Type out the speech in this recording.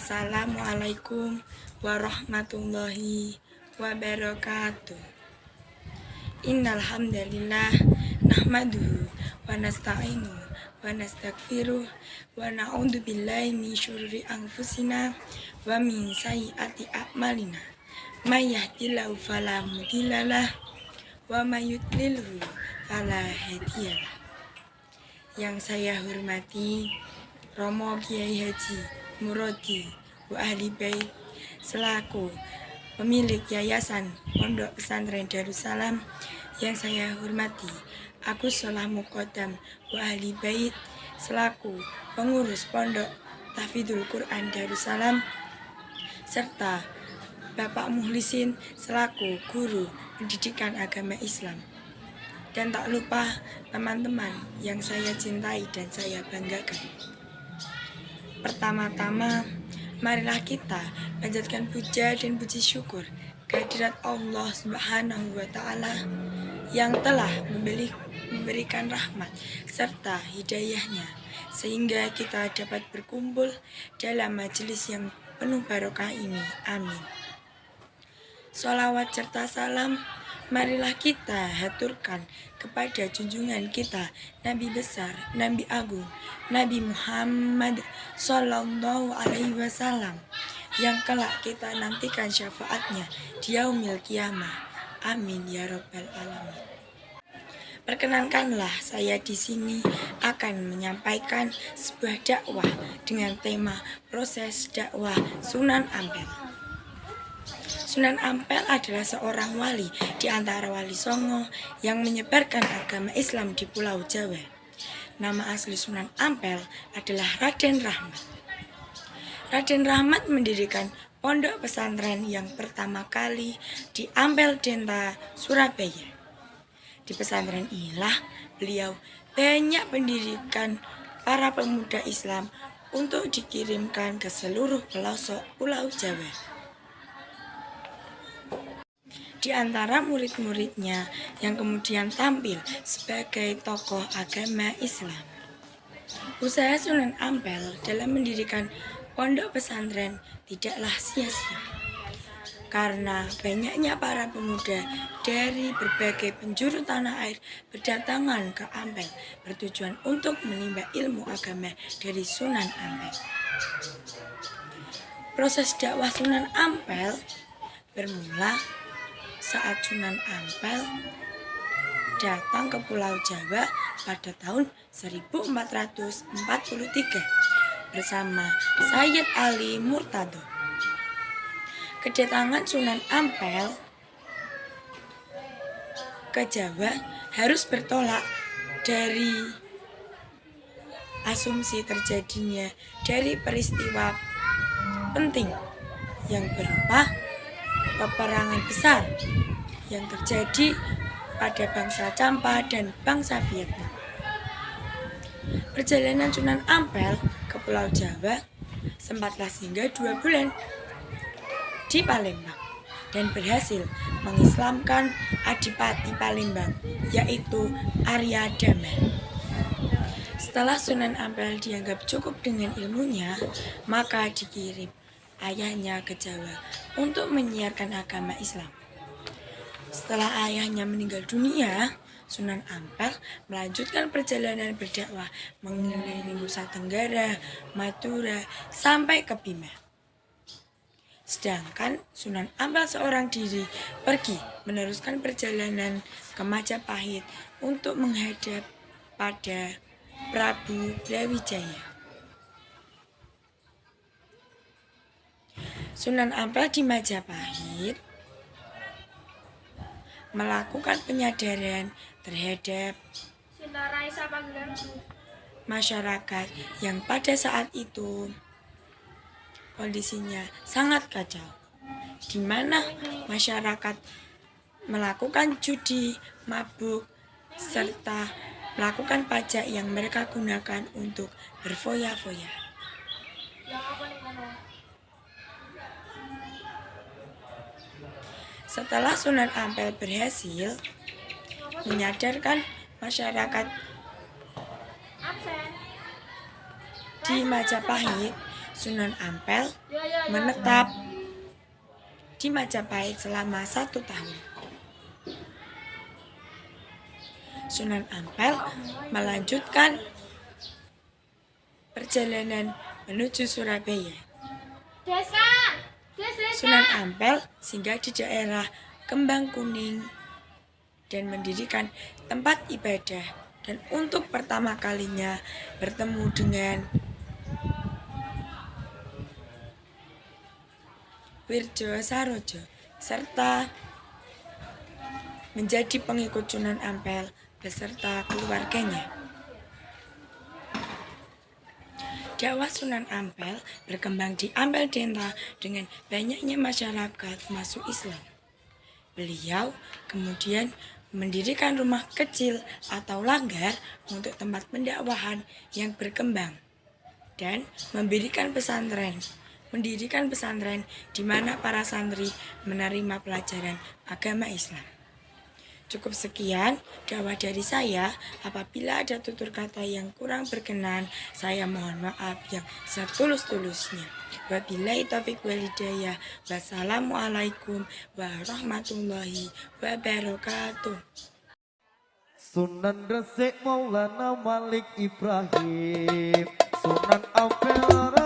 Assalamualaikum warahmatullahi wabarakatuh. Innal hamdalillah nahmaduhu wa nasta'inu wa nastaghfiruh wa na'udzu billahi min syururi anfusina wa min sayyiati a'malina. May yahdihillahu fala mudhillalah wa may yudlilhu fala hadiyalah. Yang saya hormati Romo Kiai Haji Murodi wa ahli bait selaku pemilik Yayasan Pondok Pesantren Darussalam, yang saya hormati Agus Solah Muqaddam wa ahli bait selaku pengurus Pondok Tahfidzul Quran Darussalam, serta Bapak Muhlisin selaku guru pendidikan agama Islam. Dan tak lupa teman-teman yang saya cintai dan saya banggakan. Pertama-tama, marilah kita panjatkan puja dan puji syukur kehadirat Allah Subhanahu wa Ta'ala yang telah memberikan rahmat serta hidayahnya sehingga kita dapat berkumpul dalam majelis yang penuh barokah ini. Amin. Sholawat serta salam marilah kita haturkan kepada junjungan kita, Nabi besar, Nabi agung, Nabi Muhammad Sallallahu Alaihi Wasallam, yang kelak kita nantikan syafaatnya di yaumil qiyamah. Amin ya rabbal alamin. Perkenankanlah saya di sini akan menyampaikan sebuah dakwah dengan tema proses dakwah Sunan Ampel. Sunan Ampel adalah seorang wali di antara wali Songo yang menyebarkan agama Islam di Pulau Jawa. Nama asli Sunan Ampel adalah Raden Rahmat. Raden Rahmat mendirikan pondok pesantren yang pertama kali di Ampel Denta, Surabaya. Di pesantren inilah beliau banyak pendidikan para pemuda Islam untuk dikirimkan ke seluruh pelosok Pulau Jawa. Di antara murid-muridnya yang kemudian tampil sebagai tokoh agama Islam. Usaha Sunan Ampel dalam mendirikan pondok pesantren tidaklah sia-sia, karena banyaknya para pemuda dari berbagai penjuru tanah air berdatangan ke Ampel bertujuan untuk menimba ilmu agama dari Sunan Ampel. Proses dakwah Sunan Ampel bermula saat Sunan Ampel datang ke Pulau Jawa pada tahun 1443 bersama Sayyid Ali Murtado. Kedatangan Sunan Ampel ke Jawa harus bertolak dari asumsi terjadinya dari peristiwa penting yang berupa peperangan besar yang terjadi pada bangsa Campa dan bangsa Vietnam. Perjalanan Sunan Ampel ke Pulau Jawa sempatlah singgah 2 bulan di Palembang dan berhasil mengislamkan Adipati Palembang, yaitu Arya Dama. Setelah Sunan Ampel dianggap cukup dengan ilmunya, maka dikirim ayahnya ke Jawa untuk menyiarkan agama Islam. Setelah ayahnya meninggal dunia, Sunan Ampel melanjutkan perjalanan berdakwah mengelilingi Nusa Tenggara, Madura, sampai ke Bima. Sedangkan Sunan Ampel seorang diri pergi meneruskan perjalanan ke Majapahit untuk menghadap pada Prabu Brawijaya. Sunan Ampel di Majapahit melakukan penyadaran terhadap masyarakat yang pada saat itu kondisinya sangat kacau, di mana masyarakat melakukan judi, mabuk, serta melakukan pajak yang mereka gunakan untuk berfoya-foya. Setelah Sunan Ampel berhasil menyadarkan masyarakat di Majapahit, Sunan Ampel menetap di Majapahit selama 1 tahun. Sunan Ampel melanjutkan perjalanan menuju Surabaya. Sunan Ampel singgah di daerah Kembang Kuning dan mendirikan tempat ibadah, dan untuk pertama kalinya bertemu dengan Wirjo Sarojo serta menjadi pengikut Sunan Ampel beserta keluarganya. Dakwah Sunan Ampel berkembang di Ampel Denta dengan banyaknya masyarakat masuk Islam. Beliau kemudian mendirikan rumah kecil atau langgar untuk tempat pendakwahan yang berkembang dan mendirikan pesantren di mana para santri menerima pelajaran agama Islam. Cukup sekian dakwah dari saya. Apabila ada tutur kata yang kurang berkenan, saya mohon maaf yang setulus-tulusnya. Wabillahi taufiq wal hidayah. Wassalamualaikum warahmatullahi wabarakatuh. Sunan Resik Maulana Malik Ibrahim, Sunan Ampel